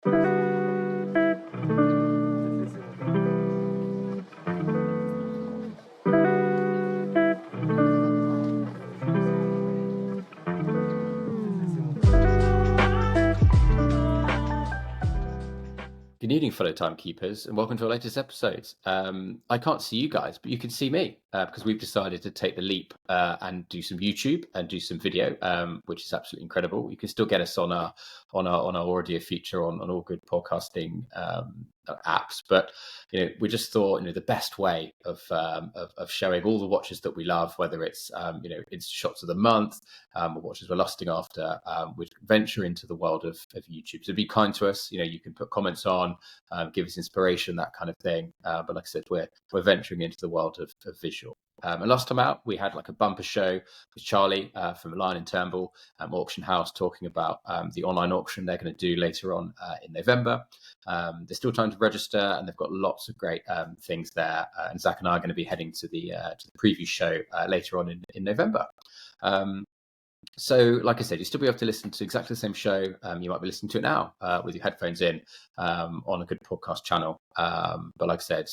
Good evening, fellow timekeepers, and welcome to our latest episode. I can't see you guys, but you can see me because we've decided to take the leap and do some YouTube and do some video, which is absolutely incredible. You can still get us on our audio feature on all good podcasting apps, but we just thought the best way of showing all the watches that we love, whether it's it's shots of the month or watches we're lusting after, we'd venture into the world of YouTube. So be kind to us. You can put comments on, give us inspiration, that kind of thing. But like I said, we're venturing into the world of visual. And last time out, we had like a bumper show with Charlie from Lion and Turnbull Auction House talking about the online auction they're going to do later on in November. There's still time to register, and they've got lots of great things there. And Zach and I are going to be heading to the preview show later on in November. So, like I said, you'll still be able to listen to exactly the same show. You might be listening to it now with your headphones in on a good podcast channel. But like I said,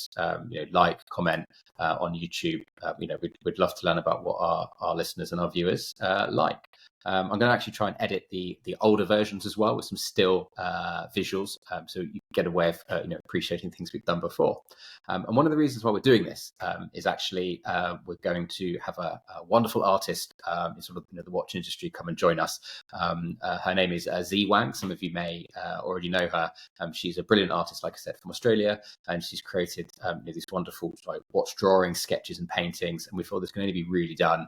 like, comment on YouTube. We'd love to learn about what our listeners and our viewers like. I'm going to actually try and edit the older versions as well with some still visuals, so you can get a way of appreciating things we've done before. And one of the reasons why we're doing this is actually we're going to have a wonderful artist in sort of the watch industry come and join us. Her name is Z Wang. Some of you may already know her. She's a brilliant artist, like I said, from Australia, and she's created these wonderful watch drawings, sketches, and paintings. And we thought this can only be really done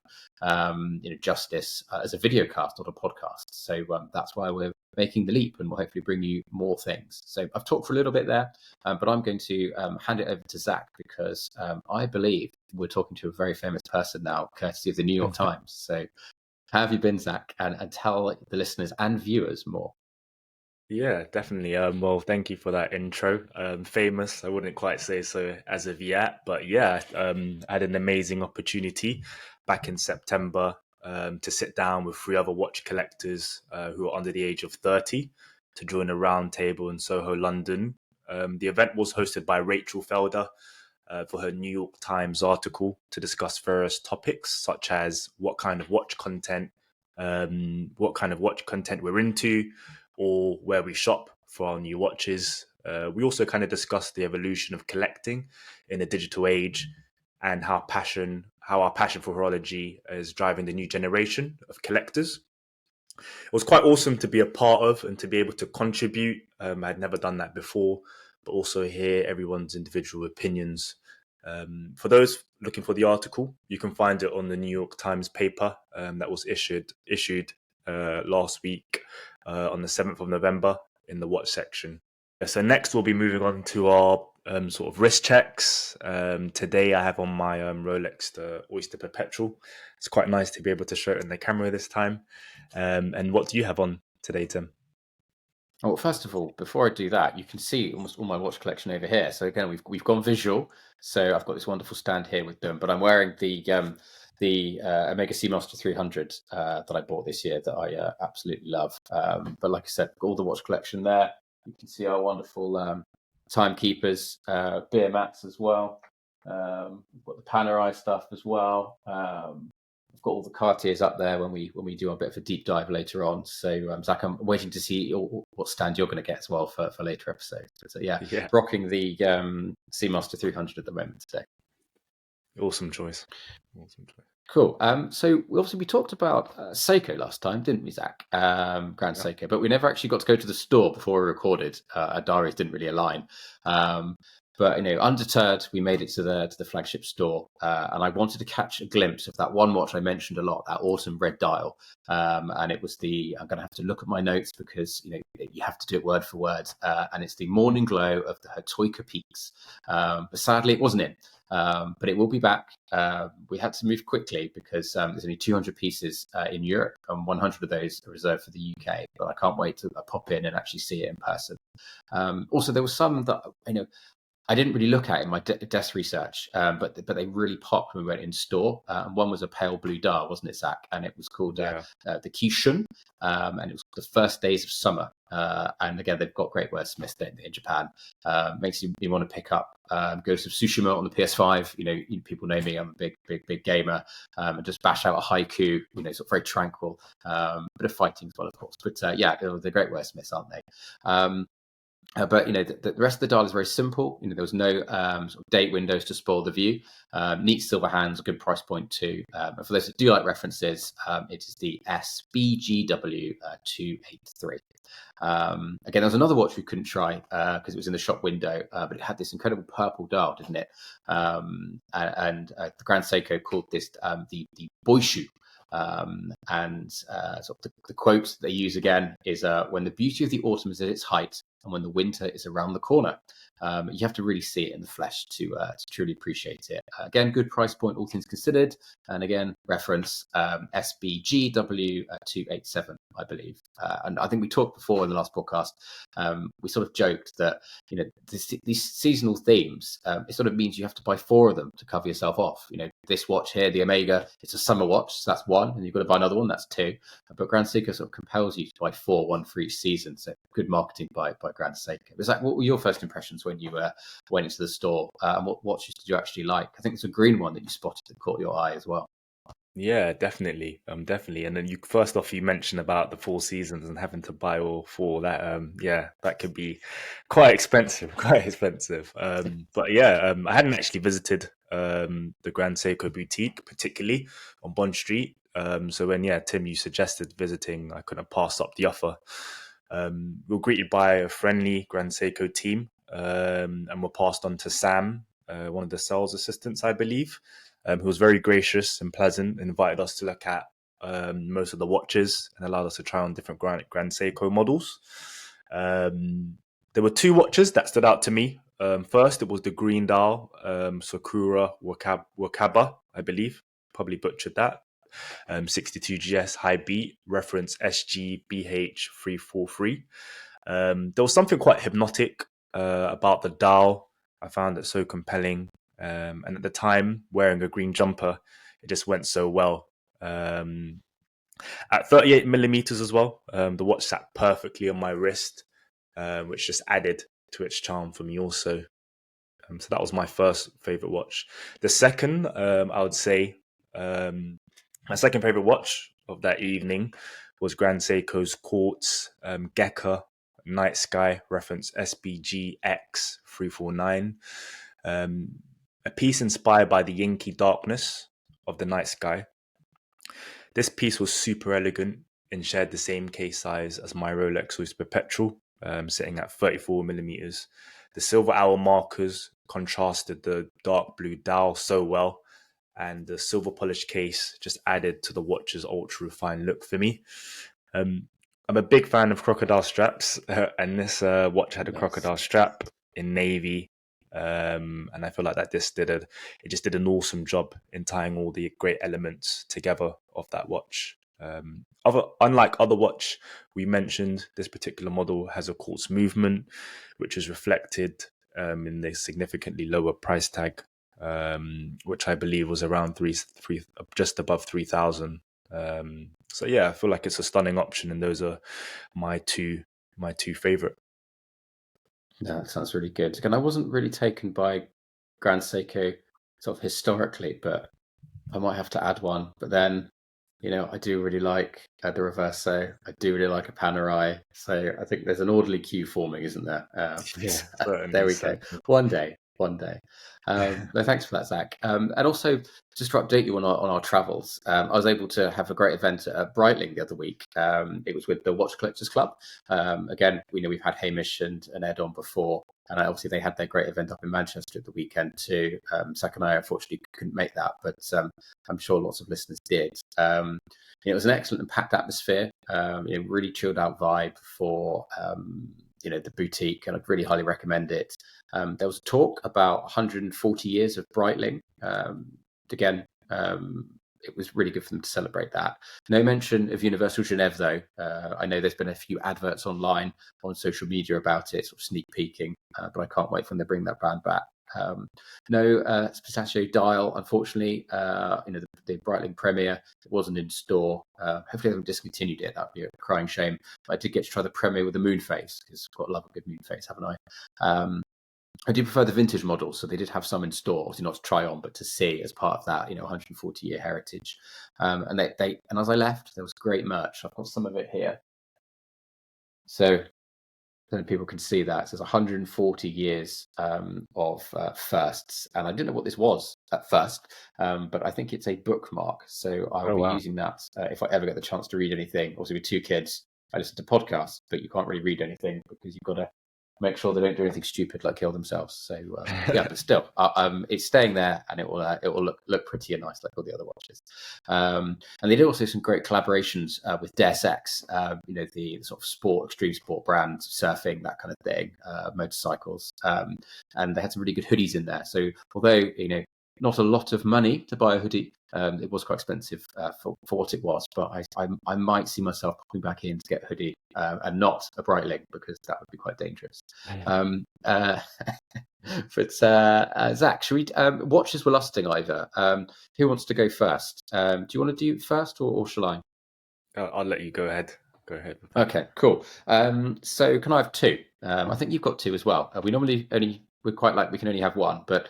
justice as a video cast, not a podcast. So that's why we're making the leap, and we'll hopefully bring you more things. So I've talked for a little bit there, but I'm going to hand it over to Zach because I believe we're talking to a very famous person now, courtesy of the New York Times. So how have you been, Zach? And tell the listeners and viewers more. Yeah, definitely. Well, thank you for that intro. Famous, I wouldn't quite say so as of yet, but yeah, I had an amazing opportunity back in September to sit down with 3 other watch collectors who are under the age of 30 to join a round table in Soho, London. The event was hosted by Rachel Felder for her New York Times article to discuss various topics such as what kind of watch content we're into, or where we shop for our new watches. We also kind of discussed the evolution of collecting in the digital age and how our passion for horology is driving the new generation of collectors. It was quite awesome to be a part of and to be able to contribute. I'd never done that before, but also hear everyone's individual opinions. For those looking for the article, you can find it on the New York Times paper that was issued last week on the 7th of November in the watch section. So next we'll be moving on to our sort of wrist checks. Today I have on my Rolex, the Oyster Perpetual. It's quite nice to be able to show it in the camera this time. And what do you have on today, Tim? Well, first of all, before I do that, you can see almost all my watch collection over here. So again, we've gone visual. So I've got this wonderful stand here with them, but I'm wearing the Omega Seamaster 300 that I bought this year that I absolutely love. But like I said, all the watch collection there. You can see our wonderful timekeepers, beer mats as well. We've got the Panerai stuff as well. We've got all the Cartiers up there when we do a bit of a deep dive later on. So Zach, I'm waiting to see what stand you're going to get as well for later episodes. So yeah, rocking the Seamaster 300 at the moment today. Awesome choice. Cool. So we talked about Seiko last time, didn't we, Zach? Grand Seiko, but we never actually got to go to the store before we recorded. Our diaries didn't really align. But undeterred, we made it to the flagship store, and I wanted to catch a glimpse of that one watch I mentioned a lot, that awesome red dial. And it was I'm going to have to look at my notes because you have to do it word for word. And it's the Morning Glow of the Hertoika Peaks. But sadly, it wasn't in. But it will be back. We had to move quickly because there's only 200 pieces in Europe, and 100 of those are reserved for the UK. But I can't wait to pop in and actually see it in person. Also, there was some that I didn't really look at in my desk research, but they really popped when we went in store. And one was a pale blue dial, wasn't it, Zach? And it was called the Kishun, and it was the first days of summer. And again, they've got great wordsmiths in Japan. Makes you want to pick up Ghost of Tsushima on the PS5. People know me, I'm a big gamer, and just bash out a haiku, sort of very tranquil, bit of fighting as well, of course. But they're great wordsmiths, aren't they? But the rest of the dial is very simple. There was no sort of date windows to spoil the view. Neat silver hands, a good price point too. But for those that do like references, it is the SBGW 283. Again, there was another watch we couldn't try because it was in the shop window, but it had this incredible purple dial, didn't it? And the Grand Seiko called this the Boishu. Sort of the quote they use again is when the beauty of the autumn is at its height and when the winter is around the corner. You have to really see it in the flesh to truly appreciate it. Again, good price point, all things considered. And again, reference SBGW 287, I believe. And I think we talked before in the last podcast. We sort of joked that these seasonal themes, it sort of means you have to buy 4 of them to cover yourself off. This watch here, the Omega, it's a summer watch, so that's 1, and you've got to buy another one, that's 2. But Grand Seiko sort of compels you to buy 4, 1 for each season. So good marketing by Grand Seiko. Was that, what were your first impressions when you went into the store? And what watches did you actually like? I think it's a green one that you spotted that caught your eye as well. Yeah, definitely. Definitely. And then you mentioned about the 4 seasons and having to buy all 4. That could be quite expensive, But I hadn't actually visited the Grand Seiko boutique, particularly on Bond Street. So when Tim, you suggested visiting, I couldn't pass up the offer. We were greeted by a friendly Grand Seiko team, and were passed on to Sam, one of the sales assistants, I believe, who was very gracious and pleasant, invited us to look at most of the watches and allowed us to try on different Grand Seiko models. There were 2 watches that stood out to me. First, it was the green dial, Sakura Wakaba, I believe. Probably butchered that. 62GS high beat, reference SGBH343. There was something quite hypnotic about the dial. I found it so compelling. And at the time, wearing a green jumper, it just went so well. At 38 millimeters as well, the watch sat perfectly on my wrist, which just added to its charm for me also. So that was my first favorite watch. The second, I would say, my second favorite watch of that evening was Grand Seiko's Quartz Gecko Night Sky, reference SBGX349. A piece inspired by the inky darkness of the night sky. This piece was super elegant and shared the same case size as my Rolex Oyster Perpetual, sitting at 34 millimeters. The silver hour markers contrasted the dark blue dial so well, and the silver polished case just added to the watch's ultra refined look for me. I'm a big fan of crocodile straps, and this watch had a crocodile strap in navy. And I feel like that it just did an awesome job in tying all the great elements together of that watch. Unlike other watch we mentioned, this particular model has a quartz movement, which is reflected in the significantly lower price tag, which I believe was around just above 3,000. So I feel like it's a stunning option, and those are my two favorite. No, that sounds really good. Again, I wasn't really taken by Grand Seiko sort of historically, but I might have to add one. But then, I do really like the Reverso. I do really like a Panerai. So I think there's an orderly queue forming, isn't there? There we go. One day. No, thanks for that, Zach. And also, just to update you on our travels, I was able to have a great event at Breitling the other week. It was with the Watch Collectors Club. Again, we've had Hamish and Ed on before, and obviously they had their great event up in Manchester at the weekend too. Zach and I unfortunately couldn't make that, but I'm sure lots of listeners did. It was an excellent and packed atmosphere. Really chilled out vibe for the boutique, and I'd really highly recommend it. There was talk about 140 years of Breitling. Again, it was really good for them to celebrate that. No mention of Universal Genève, though. I know there's been a few adverts online on social media about it, sort of sneak peeking, but I can't wait when they bring that brand back. No pistachio dial, unfortunately. The the Breitling Premier. It wasn't in store. Hopefully they haven't discontinued it. That'd be a crying shame. But I did get to try the Premier with the moon face, because I've got to love a good moon face, haven't I? I do prefer the vintage models, so they did have some in store, obviously not to try on, but to see as part of that, 140-year heritage. And as I left, there was great merch. I've got some of it here. So then people can see that. It says 140 years of firsts. And I didn't know what this was at first, but I think it's a bookmark. So I'll be using that if I ever get the chance to read anything. Also, with 2 kids, I listen to podcasts, but you can't really read anything because you've got to make sure they don't do anything stupid like kill themselves. So yeah, but still, it's staying there, and it will look pretty and nice like all the other watches. And they did also some great collaborations with Deus Ex, the sort of extreme sport brand, surfing, that kind of thing, motorcycles, and they had some really good hoodies in there. So although not a lot of money to buy a hoodie, it was quite expensive for what it was, but I might see myself popping back in to get a hoodie and not a Breitling, because that would be quite dangerous. But Zach, should we watches we're lusting either? Who wants to go first? Do you want to do first, or shall I? I'll let you go ahead. Go ahead. Okay, cool. So can I have 2? I think you've got 2 as well. We quite like we can only have 1, but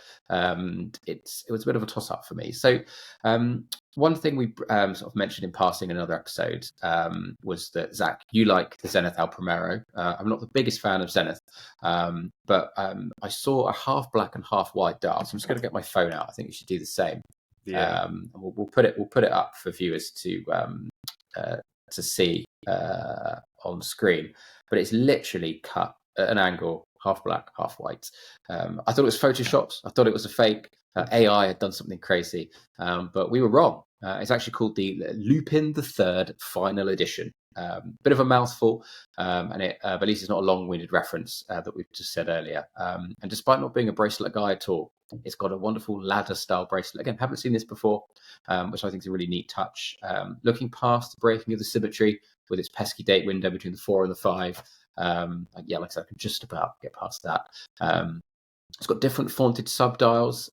it was a bit of a toss up for me. So one thing we sort of mentioned in passing in another episode was that, Zach, you like the Zenith el Premero. I'm not the biggest fan of Zenith, but I saw a half black and half white dial. So I'm just going to get my phone out. I think you should do the same. Yeah. We'll put it up for viewers to see on screen, but it's literally cut at an angle, half black, half white. I thought it was photoshopped. I thought it was a fake. AI had done something crazy, but we were wrong. It's actually called the Lupin the Third Final Edition. Bit of a mouthful, but at least it's not a long-winded reference that we've just said earlier. And despite not being a bracelet guy at all, it's got a wonderful ladder-style bracelet. Again, haven't seen this before, which I think is a really neat touch. Looking past the breaking of the symmetry with its pesky date window between the 4 and the 5. Like I said, I can just about get past that. It's got different fonted subdials,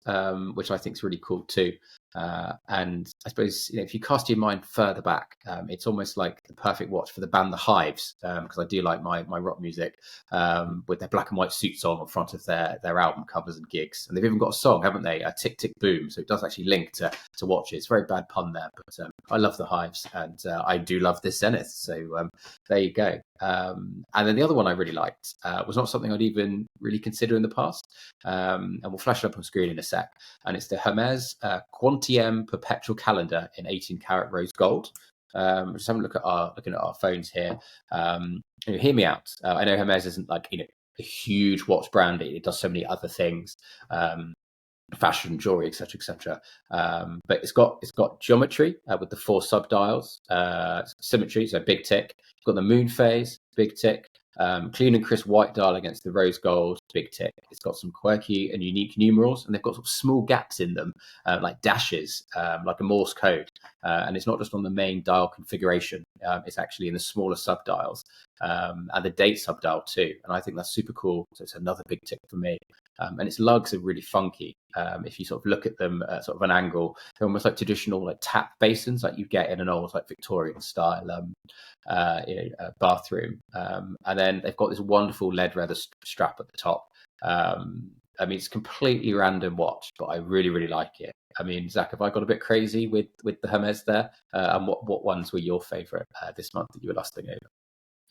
which I think is really cool too. And I suppose if you cast your mind further back, it's almost like the perfect watch for the band The Hives, because I do like my rock music, with their black and white suits on front of their album covers and gigs. And they've even got a song, haven't they? Tick Tick Boom. So it does actually link to watches. Very bad pun there, but I love The Hives, and I do love this Zenith. So there you go. And then the other one I really liked was not something I'd even really consider in the past, and we'll flash it up on screen in a sec. And it's the Hermes Quantieme Perpetual Calendar in 18-karat rose gold. Just having a looking at our phones here. Hear me out. I know Hermes isn't like a huge watch brand. It does so many other things. Fashion, jewelry, etc., etc. But it's got geometry with the 4 subdials, symmetry, so big tick. You've got the moon phase, big tick. Clean and crisp white dial against the rose gold, big tick. It's got some quirky and unique numerals, and they've got sort of small gaps in them, like dashes, like a Morse code. And it's not just on the main dial configuration; it's actually in the smaller subdials, and the date subdial too. And I think that's super cool. So it's another big tick for me. And its lugs are really funky. If you sort of look at them at sort of an angle, they're almost like traditional like tap basins, like you get in an old like Victorian style bathroom. And then they've got this wonderful lead leather strap at the top. I mean, it's a completely random watch, but I really, really like it. I mean, Zach, have I got a bit crazy with the Hermes there? And what ones were your favourite this month that you were lusting over?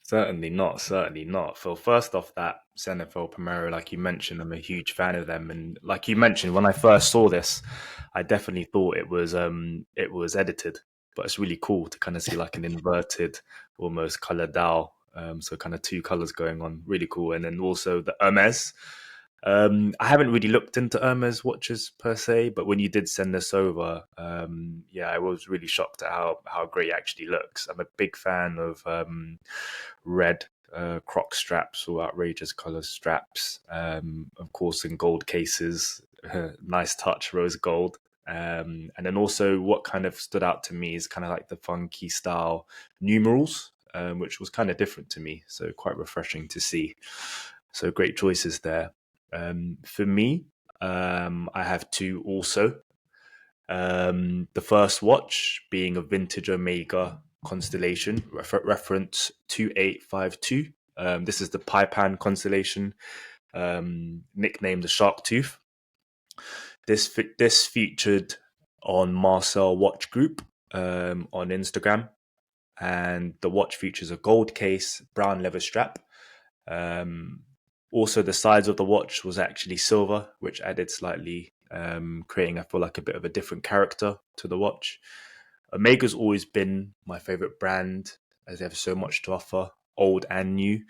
Certainly not. So first off, that Zenith el Premero, like you mentioned, I'm a huge fan of them. And like you mentioned, when I first saw this, I definitely thought it was edited. But it's really cool to kind of see like an inverted, almost color dial. So kind of 2 colors going on, really cool. And then also the Hermes. I haven't really looked into Hermes watches per se, but when you did send this over, I was really shocked at how great it actually looks. I'm a big fan of red croc straps or outrageous color straps, of course in gold cases. Nice touch, rose gold. And then also what kind of stood out to me is kind of like the funky style numerals, which was kind of different to me, so quite refreshing to see. So great choices there. For me, I have 2 also. The first watch being a vintage Omega Constellation, reference 2852. This is the Pie Pan Constellation, nicknamed the Shark Tooth. This featured on Marcel Watch Group on Instagram, and the watch features a gold case, brown leather strap. Also, the sides of the watch was actually silver, which added slightly, creating, I feel like, a bit of a different character to the watch. Omega's always been my favorite brand, as they have so much to offer, old and new.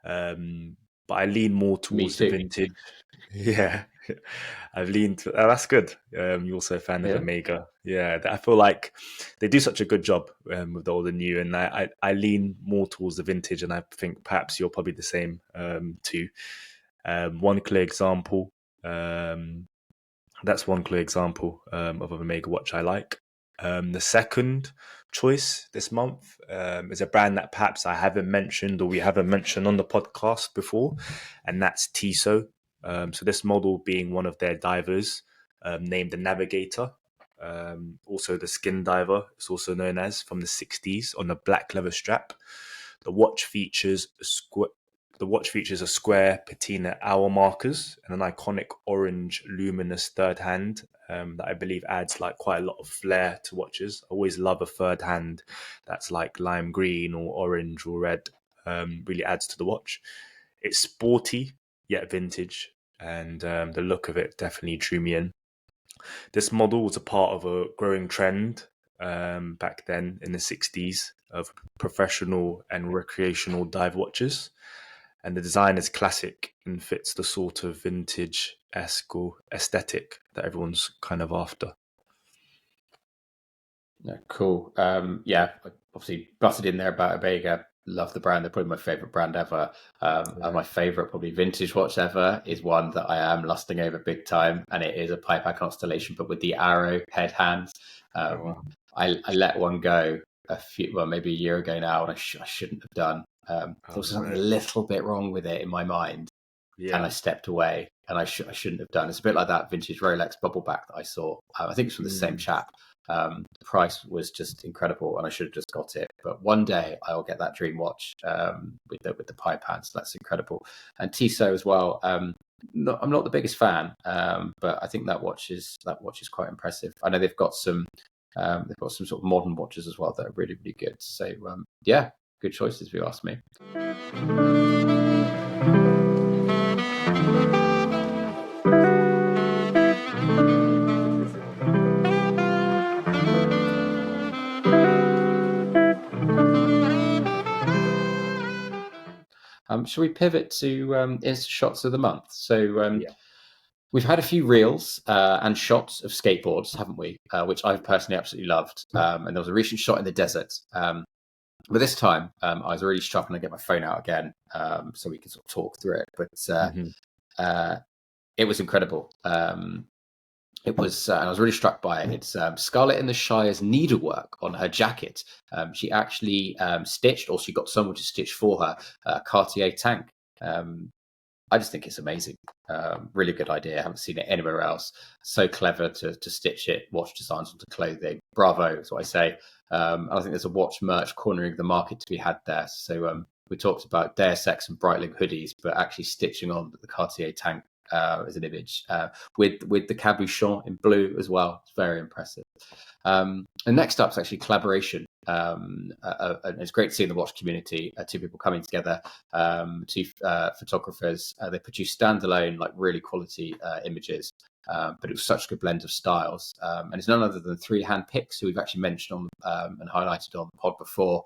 But I lean more towards the vintage. Yeah, I've leaned. That's good. You're also a fan of Omega. Yeah, I feel like they do such a good job with the old and new, and I lean more towards the vintage, and I think perhaps you're probably the same too. One clear example. That's one clear example of an Omega watch I like. The second choice this month is a brand that perhaps I haven't mentioned, or we haven't mentioned on the podcast before, and that's Tissot. So this model being one of their divers, named the Navigator, also the Skin Diver, it's also known as, from the 60s, on a black leather strap. The watch features a square patina hour markers and an iconic orange luminous third hand that I believe adds like quite a lot of flair to watches. I always love a third hand that's like lime green or orange or red. Really adds to the watch. It's sporty yet vintage, and the look of it definitely drew me in. This model was a part of a growing trend back then in the 60s of professional and recreational dive watches. And the design is classic and fits the sort of vintage-esque or aesthetic that everyone's kind of after. Yeah, cool. Yeah, obviously butted in there about Omega. Love the brand. They're probably my favorite brand ever. And my favorite probably vintage watch ever is one that I am lusting over big time, and it is a Pie Pan Constellation, but with the arrow head hands. I let one go maybe a year ago now, and I shouldn't have done. There was something a little bit wrong with it in my mind, and I stepped away, and I shouldn't have done. It's a bit like that vintage Rolex bubble back that I saw. I think it's from the same chap. The price was just incredible, and I should have just got it. But one day I'll get that dream watch with the Pie Pan. So that's incredible. And Tissot as well. I'm not the biggest fan, but I think that watch is quite impressive. I know they've got some sort of modern watches as well that are really, really good. So yeah, good choices if you ask me. Shall we pivot to Insta shots of the month? So we've had a few reels and shots of skateboards, haven't we? Which I've personally absolutely loved. And there was a recent shot in the desert. But this time, I was really struck, and I get my phone out again so we can sort of talk through it. But it was incredible. It was, and I was really struck by it. It's Scarlett in the Shire's needlework on her jacket. She actually stitched, or she got someone to stitch for her, a Cartier tank. I just think it's amazing. Really good idea. I haven't seen it anywhere else. So clever to stitch it, watch designs onto clothing. Bravo, is what I say. I think there's a watch merch cornering the market to be had there. So we talked about Deus Ex and Breitling hoodies, but actually stitching on the Cartier tank as an image with the cabochon in blue as well. It's very impressive. And next up is actually collaboration. And it's great to see in the watch community two people coming together, two photographers. They produce standalone, like really quality images, but it was such a good blend of styles. And it's none other than Three Hand Picks, who we've actually mentioned on and highlighted on the pod before,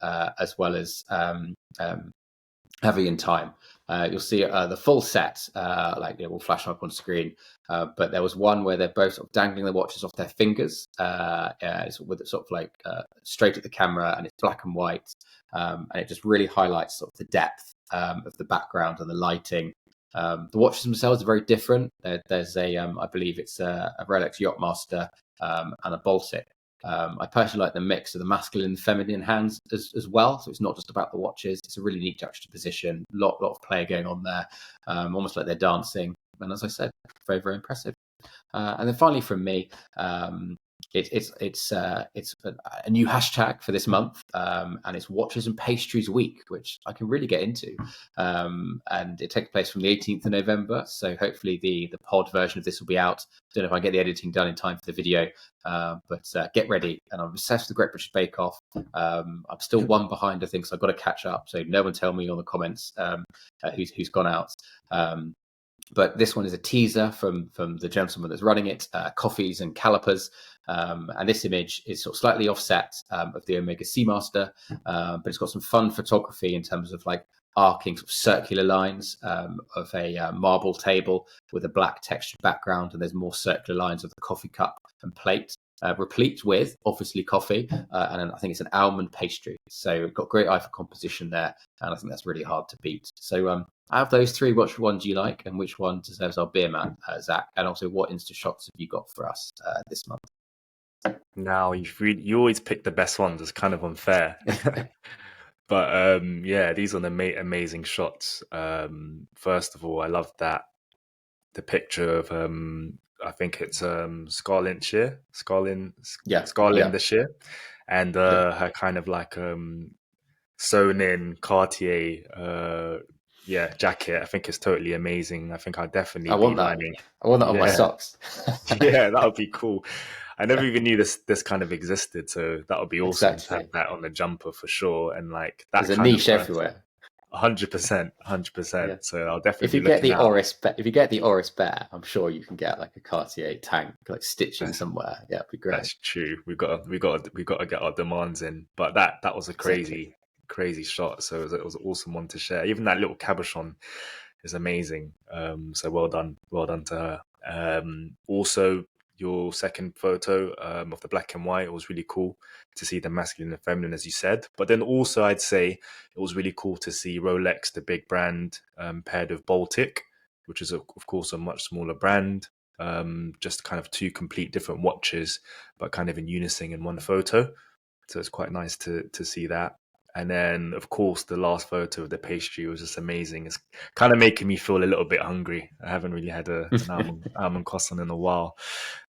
as well as Heavy in Time. You'll see the full set, will flash up on screen. But there was one where they're both sort of dangling the watches off their fingers, with it sort of like straight at the camera, and it's black and white, and it just really highlights sort of the depth of the background and the lighting. The watches themselves are very different. There's I believe it's a Rolex Yachtmaster and a Baltic. I personally like the mix of the masculine and feminine hands as well. So it's not just about the watches. It's a really neat juxtaposition. Lot of play going on there, almost like they're dancing. And as I said, very, very impressive. And then finally from me, it's a new hashtag for this month, and it's Watches and Pastries Week, which I can really get into. And it takes place from the 18th of November. So hopefully the pod version of this will be out. Don't know if I get the editing done in time for the video, but get ready. And I'm obsessed with the Great British Bake Off. I'm still one behind, I think, so I've got to catch up. So no one tell me on the comments who's gone out. But this one is a teaser from the gentleman that's running it, Coffees and Calipers. And this image is sort of slightly offset of the Omega Seamaster, but it's got some fun photography in terms of like arcing sort of circular lines of a marble table with a black textured background, and there's more circular lines of the coffee cup and plate. Replete with obviously coffee, and I think it's an almond pastry. So we've got great eye for composition there, and I think that's really hard to beat. So out of those three, which one do you like, and which one deserves our beer man, Zach? And also, what Insta shots have you got for us this month? Now you always pick the best ones. It's kind of unfair. But yeah, these are the amazing shots. First of all, I love that the picture of I think it's Scarlett the Shear, and her kind of like sewn in Cartier jacket. I think it's totally amazing. I think I definitely want that. I want that on my socks. Yeah, that would be cool. I never even knew this kind of existed, so that would be awesome to have that on the jumper for sure. And like that's there's a niche everywhere. 100%. So I'll definitely. If you get the Oris Bear, I'm sure you can get like a Cartier tank like stitching somewhere. Yeah, it'd be great. That's true. We got to get our demands in. But that was a crazy shot. So it was an awesome one to share. Even that little cabochon is amazing. So well done to her. Also, your second photo of the black and white, it was really cool to see the masculine and feminine, as you said. But then also I'd say it was really cool to see Rolex, the big brand, paired with Baltic, which is of course a much smaller brand. Just kind of two complete different watches, but kind of in unison in one photo. So it's quite nice to see that. And then, of course, the last photo of the pastry was just amazing. It's kind of making me feel a little bit hungry. I haven't really had an almond croissant in a while.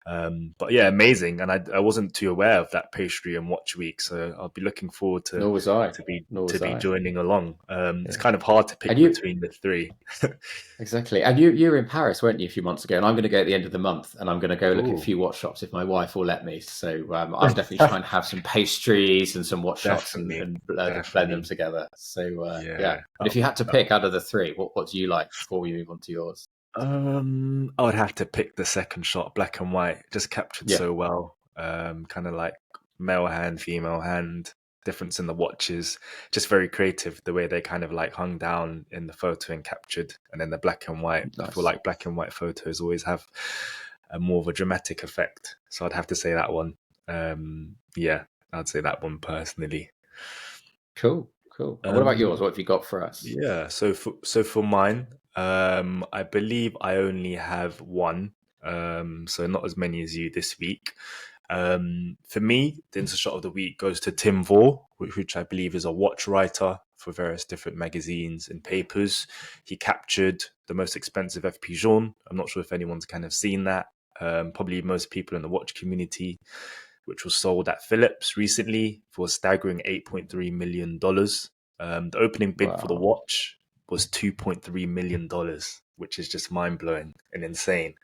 But yeah, amazing. And I wasn't too aware of that pastry and watch week, so I'll be looking forward to be joining along. It's kind of hard to pick between the three. Exactly. And you were in Paris, weren't you, a few months ago? And I'm going to go at the end of the month, and I'm going to go look at a few watch shops if my wife will let me. So I'll definitely try and have some pastries and some watch shops and blend them together. So yeah. And if you had to pick out of the three, what do you like before we move on to yours? I would have to pick the second shot, black and white, just captured so well. Kind of like male hand, female hand, difference in the watches, just very creative the way they kind of like hung down in the photo and captured. And then the black and white, nice. I feel like black and white photos always have a more of a dramatic effect. So I'd have to say that one. I'd say that one personally. Cool. And what about yours? What have you got for us? Yeah, so for mine, I believe I only have one, so not as many as you this week. For me, the Insta shot of the week goes to Tim Vore, which I believe is a watch writer for various different magazines and papers. He captured the most expensive FP Jaune. I'm not sure if anyone's kind of seen that. Probably most people in the watch community, which was sold at Phillips recently for a staggering $8.3 million. The opening bid for the watch was $2.3 million, which is just mind-blowing and insane.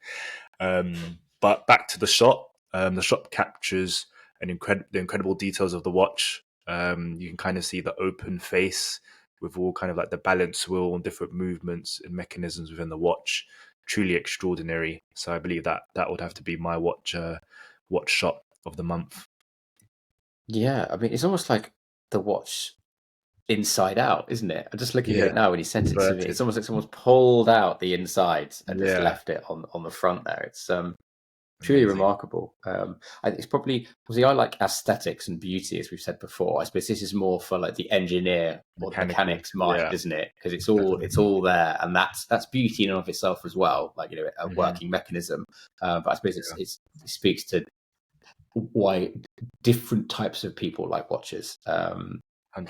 But back to the shot. The shot captures the incredible details of the watch. You can kind of see the open face with all kind of like the balance wheel and different movements and mechanisms within the watch. Truly extraordinary. So I believe that would have to be my watch shot of the month. Yeah, I mean, it's almost like the watch inside out, isn't it? I'm just looking at it now when he sent it to me. It's almost like someone's pulled out the insides and just left it on the front there. It's truly remarkable. It's probably, I like aesthetics and beauty, as we've said before. I suppose this is more for like the engineer or the mechanic's mind, isn't it? Because it's all there, and that's beauty in and of itself as well. Like, you know, a working mechanism. But I suppose it speaks to why different types of people like watches. 100%.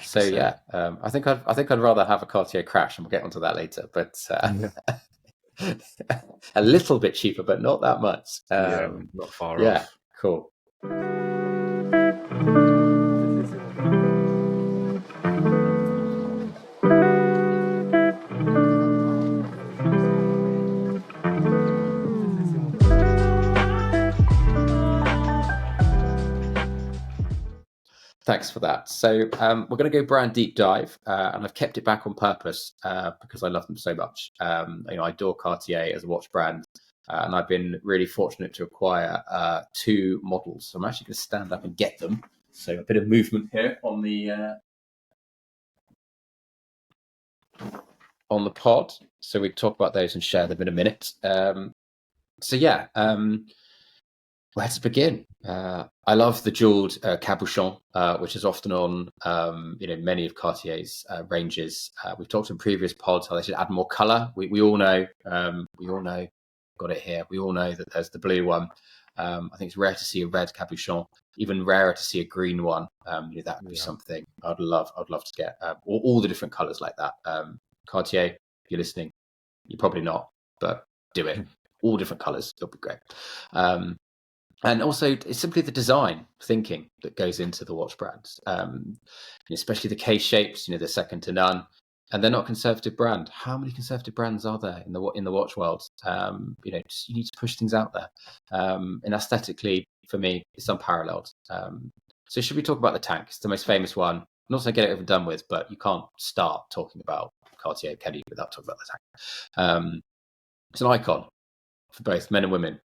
So yeah, I think I'd rather have a Cartier crash, and we'll get onto that later. But A little bit cheaper, but not that much. Yeah, not far Yeah, off. cool. Thanks for that. So we're going to go brand deep dive, and I've kept it back on purpose because I love them so much. I adore Cartier as a watch brand, and I've been really fortunate to acquire 2 models. So I'm actually going to stand up and get them. So a bit of movement here on the pod. So we talk about those and share them in a minute. Where to begin? I love the jeweled cabochon, which is often on many of Cartier's ranges. We've talked in previous pods how they should add more color. We all know. Got it here. We all know that there's the blue one. I think it's rare to see a red cabochon. Even rarer to see a green one. That would be something I'd love to get. All the different colors like that. Cartier, if you're listening, you're probably not, but do it. All different colors. It'll be great. And also, it's simply the design thinking that goes into the watch brands, especially the case shapes. They're second to none, and they're not a conservative brand. How many conservative brands are there in the watch world? You need to push things out there, and aesthetically, for me, it's unparalleled. So, should we talk about the tank? It's the most famous one. Not to get it over and done with, but you can't start talking about Cartier, can you, without talking about the tank? It's an icon for both men and women.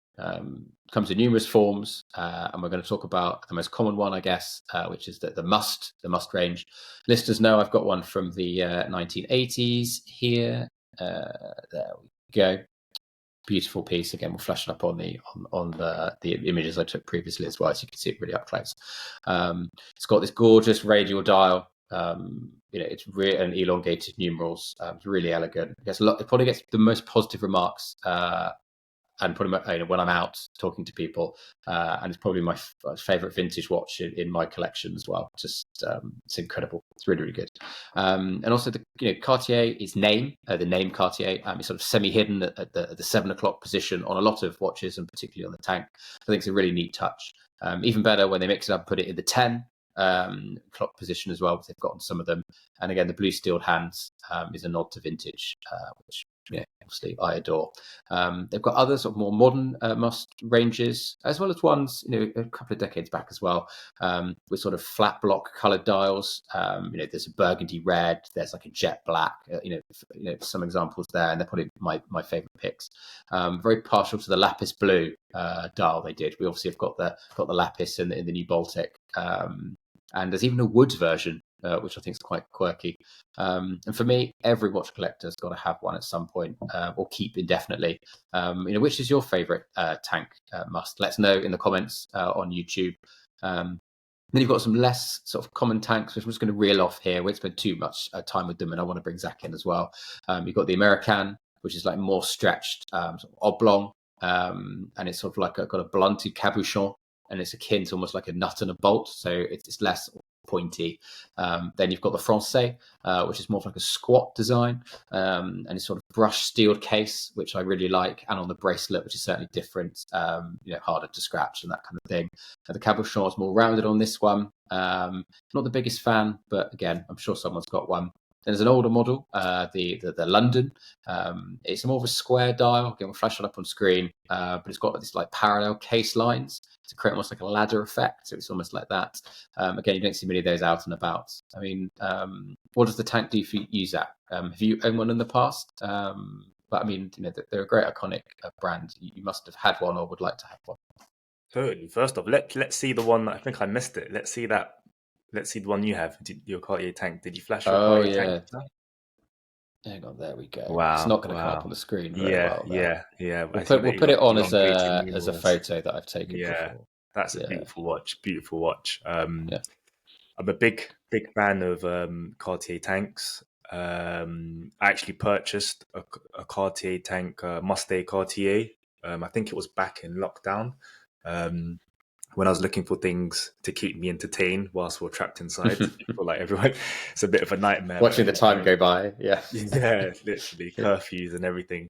Comes in numerous forms, and we're going to talk about the most common one, I guess, which is the must range. Listeners know I've got one from the 1980s here. There we go. Beautiful piece. Again, we'll flash it up on the images I took previously as well, so you can see it really up close. It's got this gorgeous radial dial. It's and elongated numerals. It's really elegant. It probably gets the most positive remarks. And put them, when I'm out talking to people, and it's probably my favorite vintage watch in my collection as well. Just it's incredible. It's really, really good. And also Cartier, its name, the name Cartier, is sort of semi-hidden at the 7 o'clock position on a lot of watches, and particularly on the tank. I think it's a really neat touch. Even better when they mix it up, put it in the 10 clock position as well, because they've gotten some of them. And again, the blue steeled hands is a nod to vintage, which obviously I adore. They've got other sort of more modern must ranges, as well as ones a couple of decades back as well, with sort of flat block coloured dials. There's a burgundy red, there's like a jet black. Some examples there, and they're probably my favourite picks. Very partial to the lapis blue dial they did. We obviously have got the lapis in the new Baltic, and there's even a wood version, which I think is quite quirky. And for me, every watch collector's got to have one at some point, or keep indefinitely. Which is your favourite tank must? Let us know in the comments on YouTube. Then you've got some less sort of common tanks, which I'm just going to reel off here. We won't spend too much time with them, and I want to bring Zach in as well. You've got the American, which is like more stretched, sort of oblong, and it's sort of like got a blunted cabochon, and it's akin to almost like a nut and a bolt, so it's less pointy. Then you've got the Francais, which is more of like a squat design, and it's sort of brush steeled case, which I really like, and on the bracelet, which is certainly different, harder to scratch and that kind of thing. And the cabochon is more rounded on this one. Not the biggest fan, but again, I'm sure someone's got one. Then there's an older model, the London. It's more of a square dial. Again, we'll flash it up on screen, but it's got this like parallel case lines to create almost like a ladder effect. So it's almost like that. Again, you don't see many of those out and about. I mean, what does the tank do for you, Zach? Have you owned one in the past? But I mean, they're a great iconic brand. You must have had one or would like to have one. Totally. First off, let's see the one. I think I missed it. Let's see that. Let's see the one you have. Your Cartier tank. Did you flash your Cartier tank? Hang on, there we go. Wow, it's not going to come up on the screen very well. Yeah. We'll put it on as a photo that I've taken before. That's a beautiful watch. Beautiful watch. I'm a big fan of Cartier tanks. I actually purchased a Cartier tank, Must Cartier. I think it was back in lockdown. when I was looking for things to keep me entertained whilst we're trapped inside. For like everyone, it's a bit of a nightmare. Watching the time go by, yeah. Yeah, literally curfews and everything.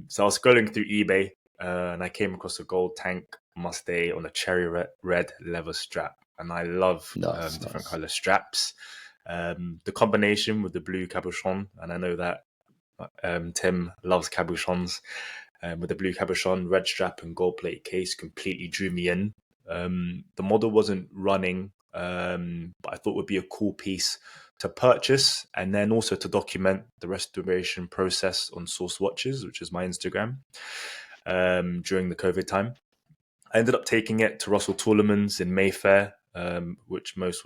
So I was scrolling through eBay and I came across a gold tank must on a cherry red leather strap. And I love different color straps. The combination with the blue cabochon, and I know that Tim loves cabochons, with the blue cabochon, red strap and gold plate case completely drew me in. The model wasn't running, but I thought it would be a cool piece to purchase and then also to document the restoration process on Source Watches, which is my Instagram, during the COVID time. I ended up taking it to Russell Tourleman's in Mayfair, which most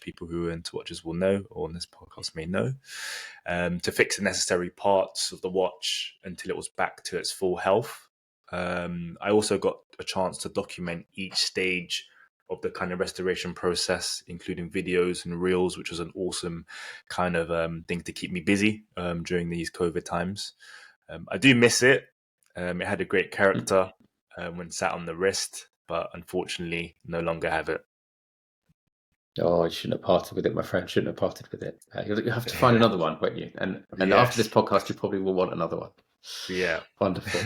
people who are into watches will know, or on this podcast may know, to fix the necessary parts of the watch until it was back to its full health. I also got a chance to document each stage of the kind of restoration process, including videos and reels, which was an awesome kind of thing to keep me busy during these COVID times. I do miss it. It had a great character when sat on the wrist, but unfortunately no longer have it. Oh, I shouldn't have parted with it, my friend. Shouldn't have parted with it. You'll have to find another one, won't you? And after this podcast, you probably will want another one. Yeah. Wonderful.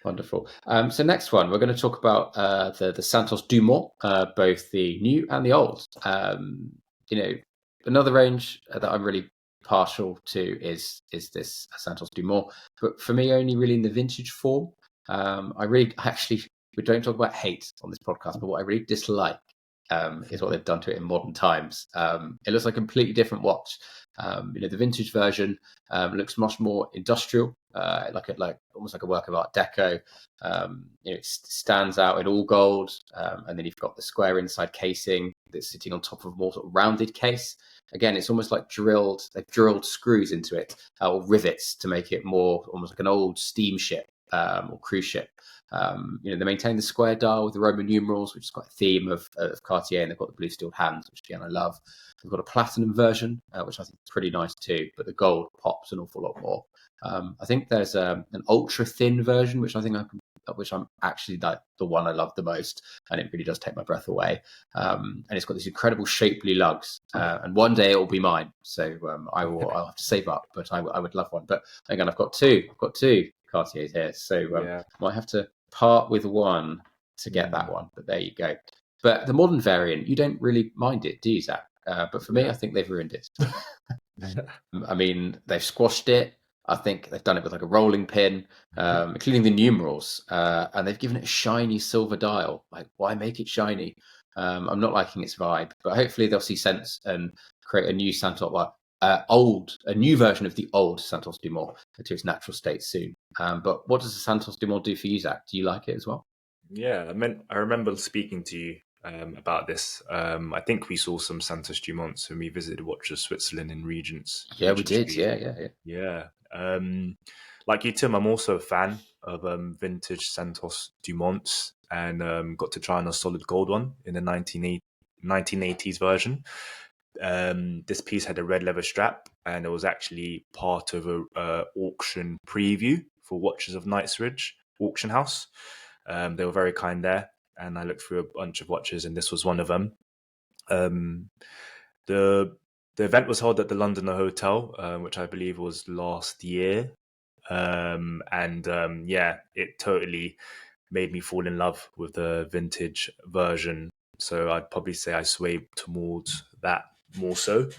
Wonderful. So next one, we're going to talk about the Santos Dumont, both the new and the old. Another range that I'm really partial to is this Santos Dumont, but for me, only really in the vintage form. We don't talk about hate on this podcast, but what I really dislike is what they've done to it in modern times. It looks like a completely different watch. The vintage version looks much more industrial, almost like a work of Art Deco. It stands out in all gold, and then you've got the square inside casing that's sitting on top of a more sort of rounded case. Again, it's almost like they've drilled screws into it, or rivets, to make it more almost like an old steamship or cruise ship. They maintain the square dial with the Roman numerals, which is quite a theme of Cartier, and they've got the blue steel hands, which again I love. They've got a platinum version, which I think is pretty nice too, but the gold pops an awful lot more. I think there's an ultra thin version, which I'm actually like the one I love the most, and it really does take my breath away. And it's got these incredible shapely lugs, and one day it will be mine. So I'll have to save up, but I would love one. But again, I've got two Cartiers here, so I might have to part with one to get that one. But there you go. But the modern variant, you don't really mind it, do you, Zach? But for me, I think they've ruined it. I mean, they've squashed it. I think they've done it with like a rolling pin, including the numerals, and they've given it a shiny silver dial. Like, why make it shiny? I'm not liking its vibe, but hopefully they'll see sense and create a new Santos, a new version of the old Santos Dumont to its natural state soon. But what does the Santos Dumont do for you, Zach? Do you like it as well? Yeah, I remember speaking to you about this. I think we saw some Santos Dumonts when we visited Watches Switzerland in Regents. Yeah, we did. Street. Yeah. Like you, Tim, I'm also a fan of vintage Santos Dumonts, and got to try on a solid gold one in the 1980s version. This piece had a red leather strap, and it was actually part of a auction preview for Watches of Knightsbridge auction house. They were very kind there, and I looked through a bunch of watches, and this was one of them. The event was held at the Londoner Hotel, which I believe was last year. It totally made me fall in love with the vintage version. So I'd probably say I sway towards that more so.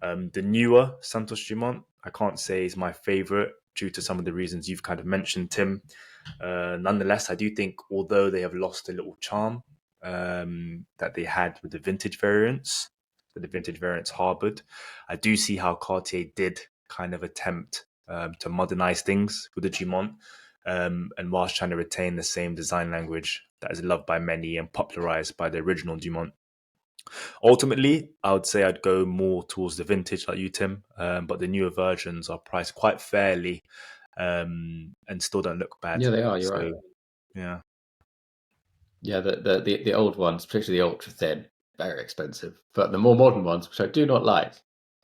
The newer Santos Dumont, I can't say is my favorite due to some of the reasons you've kind of mentioned, Tim. Nonetheless, I do think, although they have lost a little charm that they had with the vintage variants, that the vintage variants harbored, I do see how Cartier did kind of attempt to modernize things with the Dumont, and whilst trying to retain the same design language that is loved by many and popularized by the original Dumont. Ultimately, I would say I'd go more towards the vintage like you, Tim, but the newer versions are priced quite fairly and still don't look bad. Yeah, they are. You're right. Yeah, the old ones, particularly the ultra thin, very expensive. But the more modern ones, which I do not like,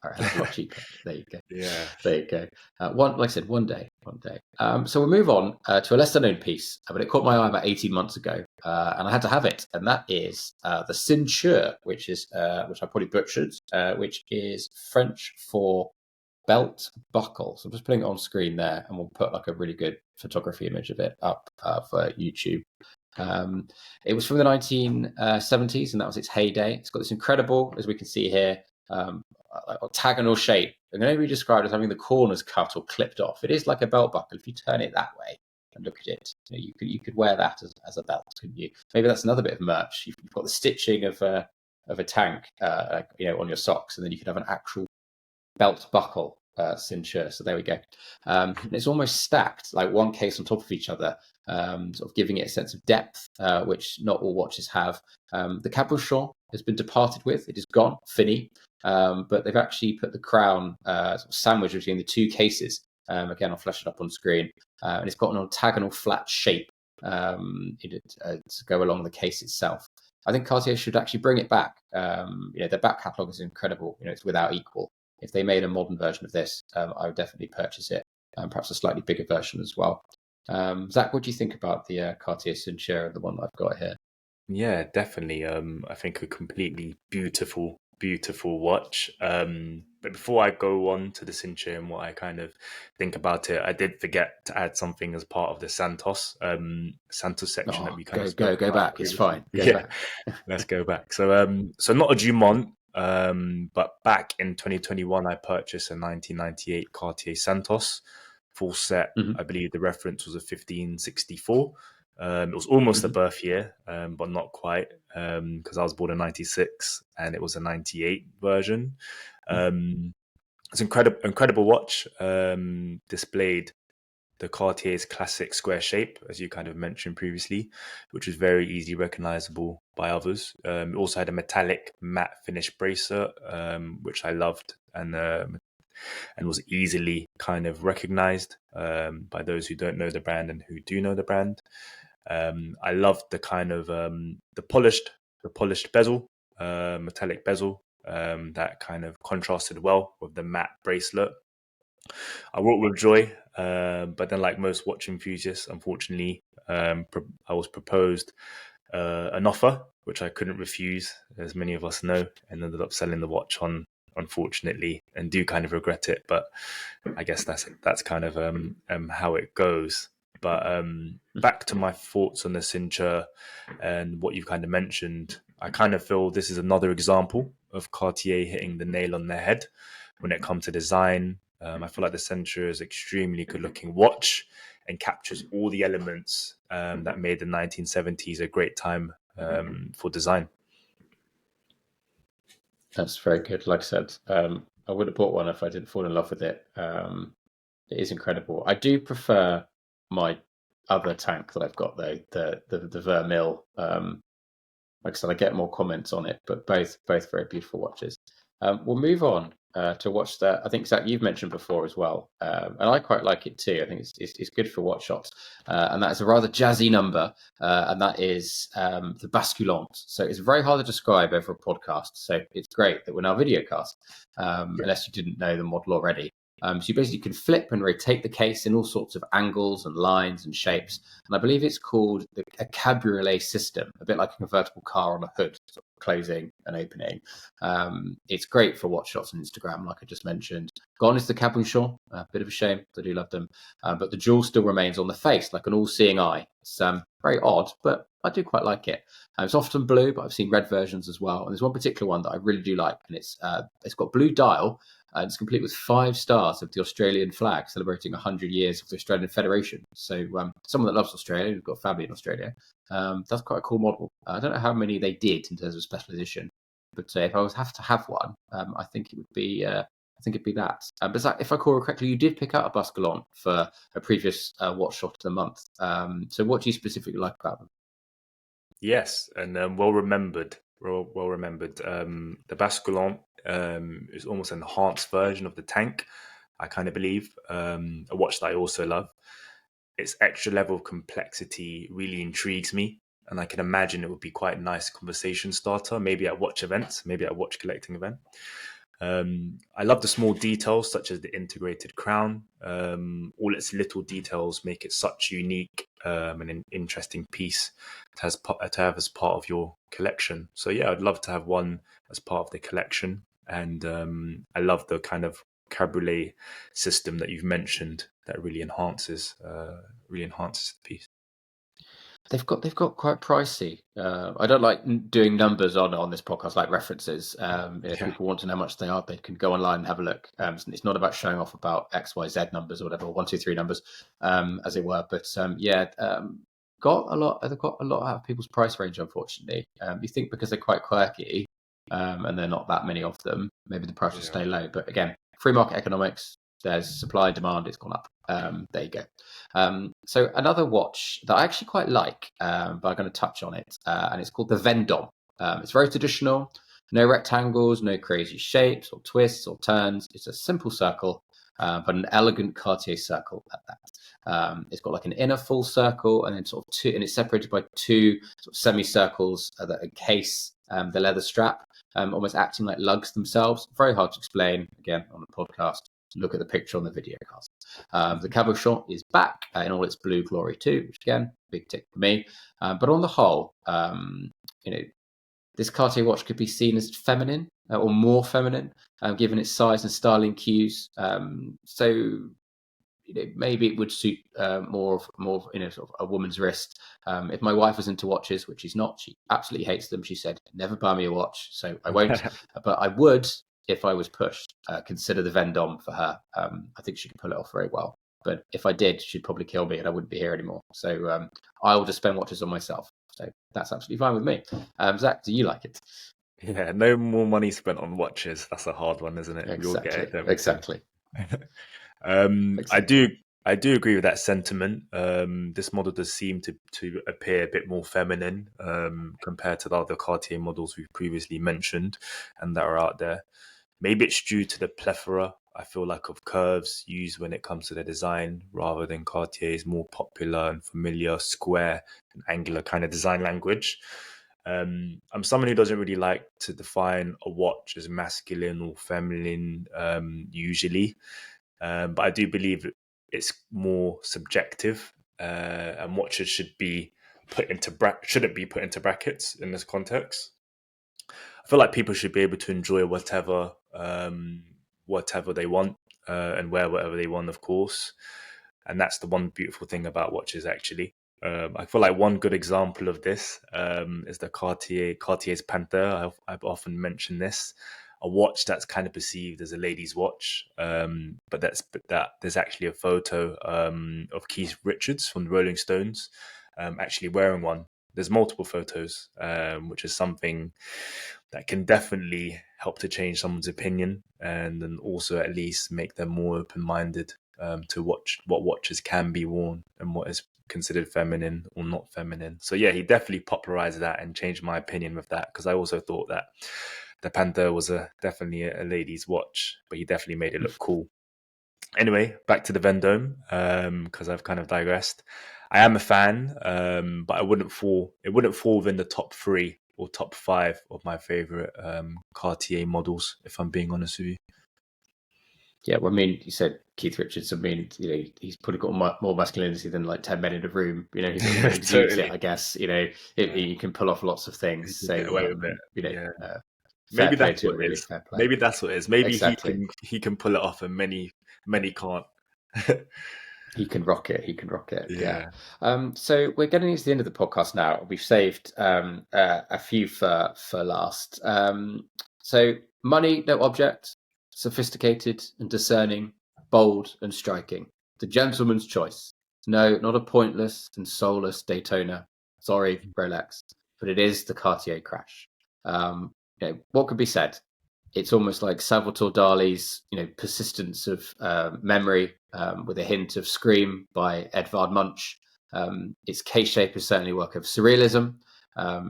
are a lot cheaper. There you go. Yeah. There you go. Like I said, one day One day. So we'll move on to a lesser known piece, but it caught my eye about 18 months ago, and I had to have it, and that is the ceinture, which I probably butchered, which is French for belt buckle. So I'm just putting it on screen there, and we'll put like a really good photography image of it up for YouTube. It was from the 1970s, and that was its heyday. It's got this incredible, as we can see here, octagonal shape. It can only be described as having the corners cut or clipped off. It is like a belt buckle. If you turn it that way and look at it, you could wear that as a belt, couldn't you? Maybe that's another bit of merch. You've got the stitching of a tank, on your socks, and then you could have an actual belt buckle ceinture. So there we go. And it's almost stacked, like one case on top of each other, sort of giving it a sense of depth, which not all watches have. The cabochon has been departed with. It is gone, fini. But they've actually put the crown sort of sandwiched between the two cases. Again, I'll flash it up on screen. And it's got an octagonal flat shape to go along the case itself. I think Cartier should actually bring it back. Their back catalogue is incredible. It's without equal. If they made a modern version of this, I would definitely purchase it. Perhaps a slightly bigger version as well. Zach, what do you think about the Cartier ceinture, the one that I've got here? Yeah, definitely. I think a completely beautiful watch. But before I go on to the ceinture and what I kind of think about it, I did forget to add something as part of the Santos section that we kind of spoke go about back. previously. It's fine. Go back. Let's go back. So not a Dumont, but back in 2021, I purchased a 1998 Cartier Santos full set. I believe the reference was a 1564. It was almost a birth year, but not quite, because I was born in 96 and it was a 98 version. It's incredible watch. Displayed the Cartier's classic square shape, as you kind of mentioned previously, which was very easily recognizable by others. It also had a metallic matte finish bracelet, which I loved, and was easily kind of recognized by those who don't know the brand and who do know the brand. I loved the kind of the polished bezel, metallic bezel, that kind of contrasted well with the matte bracelet. I wrote with joy, but then, like most watch enthusiasts, unfortunately, I was proposed an offer which I couldn't refuse, as many of us know, and ended up selling the watch on, unfortunately, and do kind of regret it. But I guess that's kind of how it goes. But back to my thoughts on the ceinture and what you've kind of mentioned, I kind of feel this is another example of Cartier hitting the nail on the head when it comes to design. I feel like the ceinture is extremely good-looking watch and captures all the elements that made the 1970s a great time for design. That's very good. Like I said, I would have bought one if I didn't fall in love with it. It is incredible. I do prefer my other tank that I've got, though, the Vermeil. Like I said, I get more comments on it, but both very beautiful watches. We'll move on to watch that. I think, Zach, you've mentioned before as well, and I quite like it too. I think it's good for watch shops, and that is a rather jazzy number, and that is the basculante. So it's very hard to describe over a podcast. So it's great that we're now videocast, unless you didn't know the model already. So you basically can flip and rotate the case in all sorts of angles and lines and shapes. And I believe it's called a cabriolet system, a bit like a convertible car on a hood, sort of closing and opening. It's great for watch shots on Instagram, like I just mentioned. Gone is the cabochon, a bit of a shame. I do love them. But the jewel still remains on the face, like an all-seeing eye. It's very odd, but I do quite like it. It's often blue, but I've seen red versions as well. And there's one particular one that I really do like, and it's got blue dial. It's complete with 5 stars of the Australian flag, celebrating 100 years of the Australian Federation. So someone that loves Australia, who's got family in Australia, that's quite a cool model. I don't know how many they did in terms of special edition, but if I was have to have one, I think it would be. I think it'd be that. But Zach, if I recall correctly, you did pick up a basculante for a previous watch shot of the month. So what do you specifically like about them? Yes, and well remembered. The basculante is almost an enhanced version of the tank, I kind of believe. A watch that I also love. Its extra level of complexity really intrigues me, and I can imagine it would be quite a nice conversation starter, maybe at watch events, maybe at a watch collecting event. I love the small details, such as the integrated crown. All its little details make it such a unique and an interesting piece to have as part of your collection. So yeah, I'd love to have one as part of the collection. And I love the kind of cabriolet system that you've mentioned that really enhances the piece. They've got quite pricey. I don't like doing numbers on this podcast, like references. If people want to know how much they are, they can go online and have a look. It's not about showing off about X, Y, Z numbers or whatever, 1, 2, 3 numbers, as it were. But got a lot. They've got a lot out of people's price range, unfortunately. You think because they're quite quirky, and they're not that many of them, maybe the price will stay low. But again, free market economics. There's supply and demand. It's gone up. There you go. So another watch that I actually quite like, but I'm going to touch on it, and it's called the Vendome. It's very traditional. No rectangles, no crazy shapes or twists or turns. It's a simple circle, but an elegant Cartier circle at that. It's got like an inner full circle, and then sort of two, and it's separated by two sort of semicircles that encase the leather strap, almost acting like lugs themselves. Very hard to explain. Again, on the podcast, look at the picture on the video cast. The cabochon is back in all its blue glory too, which again, big tick for me. But on the whole, this Cartier watch could be seen as feminine or more feminine, given its size and styling cues. So maybe it would suit more of sort of a woman's wrist. If my wife was into watches, which she's not, she absolutely hates them. She said, "Never buy me a watch," so I won't. But I would, if I was pushed, consider the Vendome for her. I think she can pull it off very well. But if I did, she'd probably kill me and I wouldn't be here anymore. So I will just spend watches on myself. So that's absolutely fine with me. Zach, do you like it? Yeah, no more money spent on watches. That's a hard one, isn't it? Exactly. You'll get it. Exactly. I do agree with that sentiment. This model does seem to appear a bit more feminine compared to the other Cartier models we've previously mentioned and that are out there. Maybe it's due to the plethora, I feel like, of curves used when it comes to the design, rather than Cartier's more popular and familiar square and angular kind of design language. I'm someone who doesn't really like to define a watch as masculine or feminine usually, but I do believe it's more subjective, and watches shouldn't be put into brackets in this context. I feel like people should be able to enjoy whatever they want and wear whatever they want, of course. And that's the one beautiful thing about watches, actually. I feel like one good example of this is the Cartier's Panther. I've often mentioned this, a watch that's kind of perceived as a lady's watch, but there's actually a photo of Keith Richards from the Rolling Stones actually wearing one. There's multiple photos, which is something that can definitely help to change someone's opinion, and then also at least make them more open-minded to what watches can be worn and what is considered feminine or not feminine. So yeah, he definitely popularized that and changed my opinion with that, because I also thought that the Panther was definitely a lady's watch, but he definitely made it look cool. Anyway, back to the Vendome, because I've kind of digressed. I am a fan, but it wouldn't fall within the top 3 or top 5 of my favorite Cartier models, if I'm being honest with you. Yeah, well, I mean, you said Keith Richards. I mean, he's probably got more masculinity than like 10 men in a room. He exudes Totally. it, I guess. He can pull off lots of things. So, Yeah. Maybe that's what it is. fair play. Maybe that's what it is. Maybe exactly. he can pull it off, and many can't. He can rock it. Yeah. So we're getting to the end of the podcast now. We've saved a few for last. So money, no object. Sophisticated and discerning, bold and striking. The gentleman's choice. No, not a pointless and soulless Daytona. Sorry, Rolex, but it is the Cartier crash. What could be said? It's almost like Salvatore Dali's, persistence of memory with a hint of Scream by Edvard Munch. Its case shape is certainly a work of surrealism.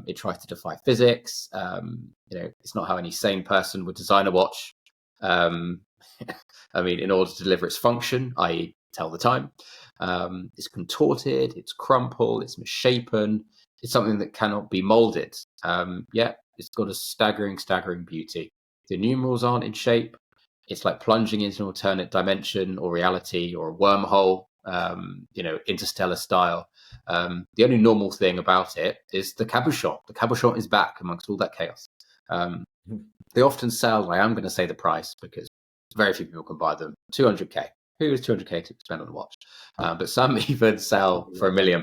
It tries to defy physics. It's not how any sane person would design a watch. In order to deliver its function, i.e. tell the time. It's contorted, it's crumpled, it's misshapen. It's something that cannot be molded. It's got a staggering beauty. the numerals aren't in shape. It's like plunging into an alternate dimension or reality or a wormhole, interstellar style. The only normal thing about it is the cabochon. The cabochon is back amongst all that chaos. They often sell, I am going to say the price because very few people can buy them, 200k. Who is 200k to spend on a watch? But some even sell for £1 million.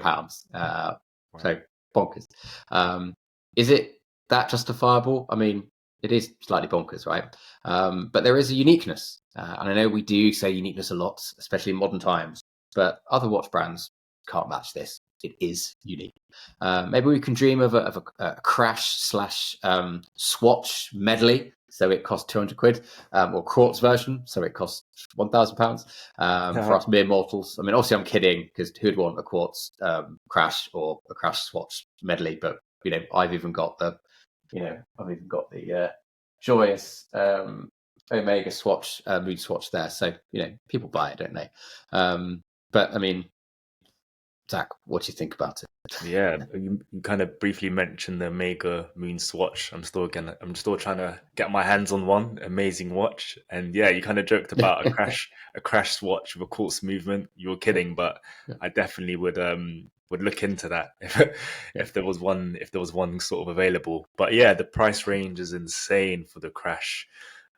So bonkers. Is it that justifiable? I mean, it is slightly bonkers, right? But there is a uniqueness. And I know we do say uniqueness a lot, especially in modern times, but other watch brands can't match this. It is unique. Maybe we can dream of a crash / swatch medley. So it costs 200 quid, or quartz version. So it costs £1,000 for us mere mortals. I mean, obviously I'm kidding because who'd want a quartz crash or a crash swatch medley? But, I've even got the joyous Omega swatch, mood swatch there. So, people buy it, don't they? But I mean, Zach, what do you think about it? Yeah, you kind of briefly mentioned the Omega Moon Swatch. I'm still trying to get my hands on one. Amazing watch, and yeah, you kind of joked about a crash swatch with a quartz movement. You were kidding, but I definitely would look into that if there was one sort of available. But yeah, the price range is insane for the crash,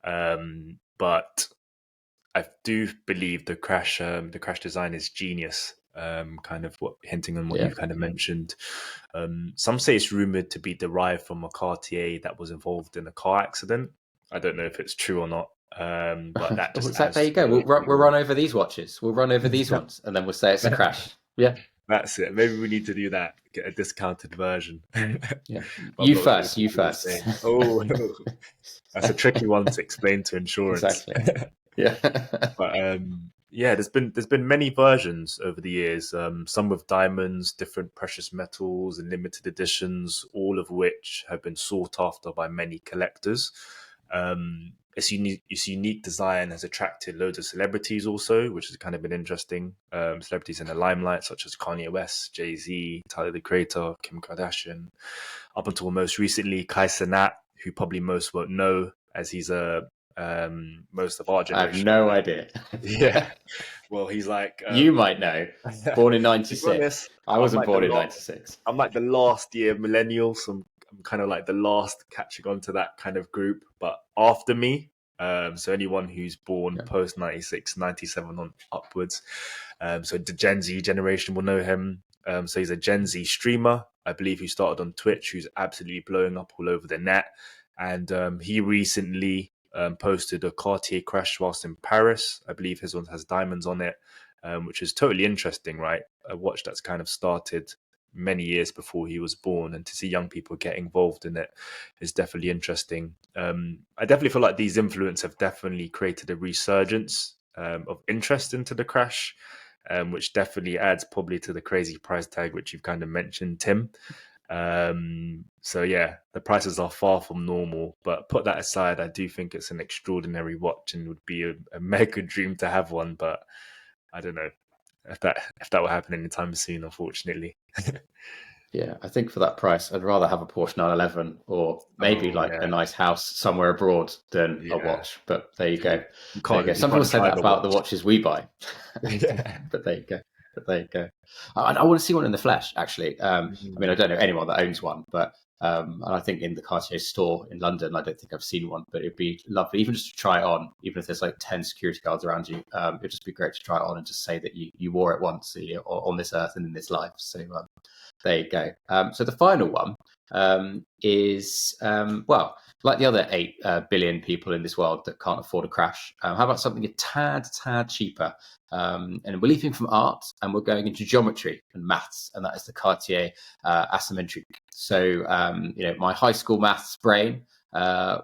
but I do believe the crash design is genius. Kind of hinting on what you've kind of mentioned. Some say it's rumored to be derived from a Cartier that was involved in a car accident. I don't know if it's true or not. But that just there you go. We'll run over these watches. We'll run over these ones, and then we'll say it's a crash. Yeah, that's it. Maybe we need to do that. Get a discounted version. Yeah, you first. Oh, that's a tricky one to explain to insurance. Exactly. Yeah, but yeah, there's been many versions over the years. Some with diamonds, different precious metals, and limited editions, all of which have been sought after by many collectors. Its unique design has attracted loads of celebrities also, which has kind of been interesting. Celebrities in the limelight, such as Kanye West, Jay-Z, Tyler the Creator, Kim Kardashian, up until most recently, Kai Cenat, who probably most won't know, as he's most of our generation. I have no idea. Yeah. Well, he's like... you might know. Born in 96. I wasn't born in 96. I'm like the last year millennial, so I'm kind of like the last catching on to that kind of group. But after me, so anyone who's born post 96, 97 on upwards. So the Gen Z generation will know him. So he's a Gen Z streamer, I believe, who started on Twitch, who's absolutely blowing up all over the net. And he recently... posted a Cartier crash whilst in Paris. I believe his one has diamonds on it, which is totally interesting, right? A watch that's kind of started many years before he was born, and to see young people get involved in it is definitely interesting. I definitely feel like these influences have definitely created a resurgence of interest into the crash, which definitely adds probably to the crazy price tag, which you've kind of mentioned, Tim. So yeah, the prices are far from normal, but put that aside, I do think it's an extraordinary watch and would be a mega dream to have one, but I don't know if that will happen anytime soon, unfortunately. Yeah, I think for that price, I'd rather have a Porsche 911 or maybe a nice house somewhere abroad than a watch. But there you go. Some people say that about the watches we buy. But there you go. I want to see one in the flesh, actually. I mean, I don't know anyone that owns one, but and I think in the Cartier store in London, I don't think I've seen one, but it'd be lovely, even just to try it on, even if there's like 10 security guards around you. It'd just be great to try it on and just say that you wore it once on this earth and in this life. So there you go. So the final one is, like the other 8 billion people in this world that can't afford a crash, how about something a tad cheaper? And we're leaping from art and we're going into geometry and maths, and that is the Cartier asymmetric. So, my high school maths brain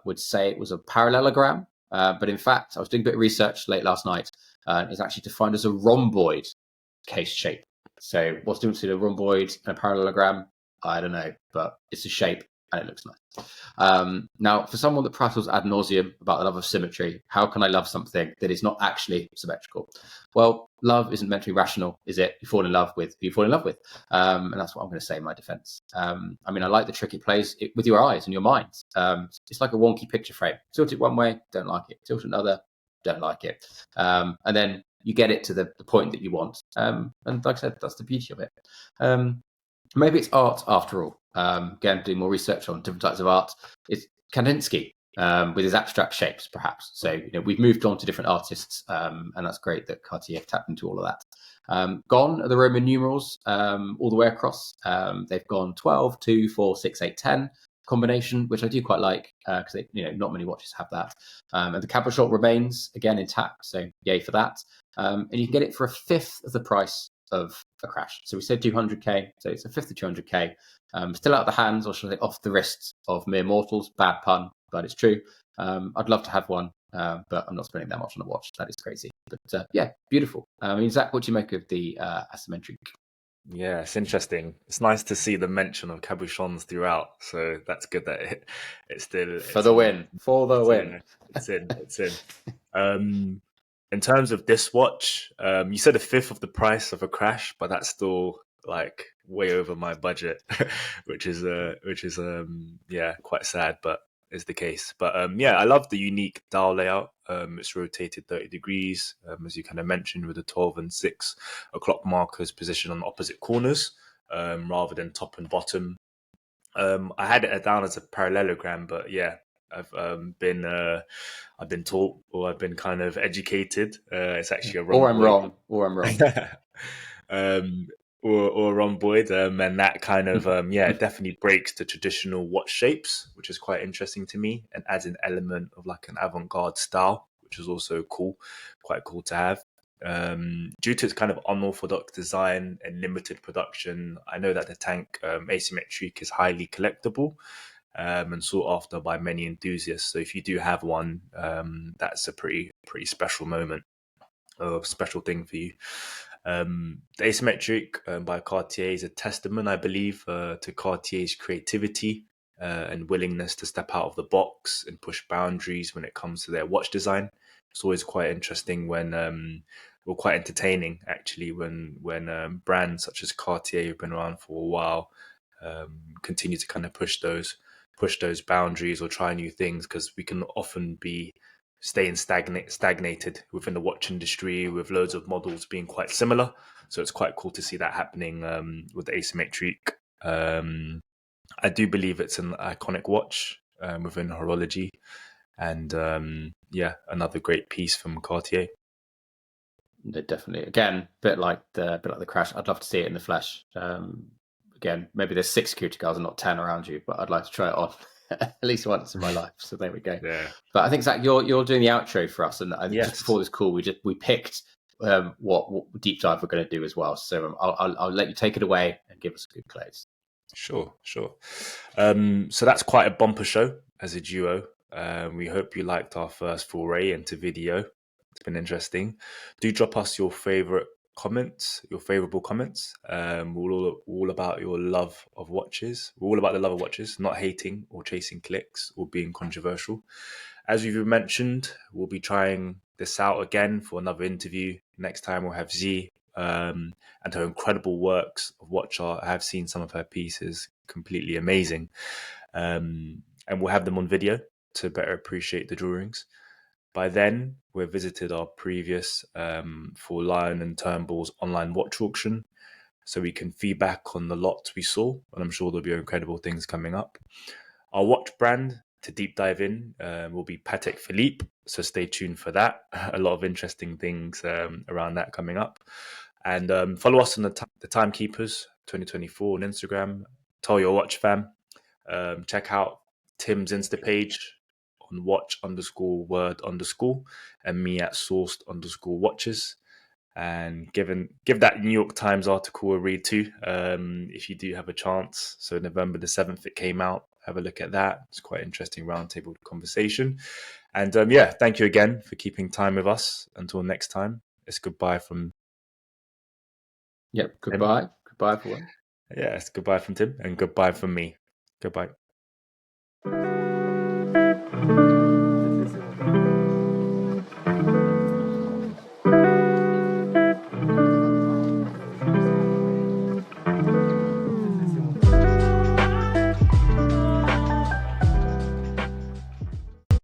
would say it was a parallelogram, but in fact, I was doing a bit of research late last night. It's actually defined as a rhomboid case shape. So what's the difference between a rhomboid and a parallelogram? I don't know, but it's a shape and it looks nice. Now, for someone that prattles ad nauseum about the love of symmetry, how can I love something that is not actually symmetrical? Well, love isn't meant to be rational, is it? You fall in love with who you fall in love with. And that's what I'm going to say in my defense. I mean, I like the trick it plays with your eyes and your mind. It's like a wonky picture frame. Tilt it one way, don't like it. Tilt it another, don't like it. And then you get it to the point that you want. And like I said, that's the beauty of it. Maybe it's art after all. Again, doing more research on different types of art. It's Kandinsky with his abstract shapes, perhaps. So we've moved on to different artists, and that's great that Cartier tapped into all of that. Gone are the Roman numerals all the way across. They've gone 12, 2, 4, 6, 8, 10 combination, which I do quite like because not many watches have that. And the cabochon remains again intact, so yay for that. And you can get it for a fifth of the price of a crash. So we said 200k, so it's a fifth of 200k. Still out of the hands, or should I say off the wrists of mere mortals. Bad pun, but it's true. I'd love to have one, but I'm not spending that much on a watch. That is crazy. But yeah, beautiful. I mean, Zach, what do you make of the asymmetric? Yeah, it's interesting. It's nice to see the mention of cabochons throughout. So that's good that it's still for the win. It's in. In terms of this watch, you said a fifth of the price of a crash, but that's still like way over my budget, which is quite sad, but is the case. But I love the unique dial layout. It's rotated 30 degrees, as you kind of mentioned, with the 12 and 6 o'clock markers positioned on opposite corners, rather than top and bottom. I had it down as a parallelogram, but yeah, I've been taught, or I've been kind of educated. It's actually a rhomboid. Or I'm wrong. Or a rhomboid, and that kind of definitely breaks the traditional watch shapes, which is quite interesting to me, and adds an element of like an avant-garde style, which is also quite cool to have. Due to its kind of unorthodox design and limited production, I know that the tank asymmetric is highly collectible and sought after by many enthusiasts. So if you do have one, that's a pretty special moment, a special thing for you. The asymmetric by Cartier is a testament, I believe, to Cartier's creativity and willingness to step out of the box and push boundaries when it comes to their watch design. It's always quite interesting quite entertaining actually when brands such as Cartier, who've been around for a while, continue to kind of push those boundaries or try new things, because we can often be staying stagnated within the watch industry with loads of models being quite similar. So it's quite cool to see that happening with the asymmetric. I do believe it's an iconic watch within horology, and another great piece from Cartier. Definitely. Again, a bit like the crash. I'd love to see it in the flesh. Again, maybe there's 6 security guards and not 10 around you, but I'd like to try it on at least once in my life. So there we go. Yeah. But I think, Zach, you're doing the outro for us, and I think just before this call, we picked what deep dive we're going to do as well. So I'll let you take it away and give us a good close. Sure. So that's quite a bumper show as a duo. We hope you liked our first foray into video. It's been interesting. Do drop us your favorable comments. We're all about your love of watches. We're all about the love of watches, not hating or chasing clicks or being controversial. As we've mentioned, we'll be trying this out again for another interview. Next time we'll have Z and her incredible works of watch art. I have seen some of her pieces, completely amazing. And we'll have them on video to better appreciate the drawings. By then, we've visited our previous for Lion & Turnbull's online watch auction, so we can feedback on the lots we saw, and I'm sure there'll be incredible things coming up. Our watch brand to deep dive in will be Patek Philippe, so stay tuned for that. A lot of interesting things around that coming up. And follow us on the Timekeepers 2024 on Instagram. Tell your watch fam. Check out Tim's Insta page on watch_word_ and me at sourced_watches. And give that New York Times article a read too, if you do have a chance. So November the 7th it came out. Have a look at that. It's quite an interesting roundtable conversation. And thank you again for keeping time with us. Until next time, it's goodbye from... Yep, goodbye. Tim. Goodbye for one. Yeah, it's goodbye from Tim and goodbye from me. Goodbye.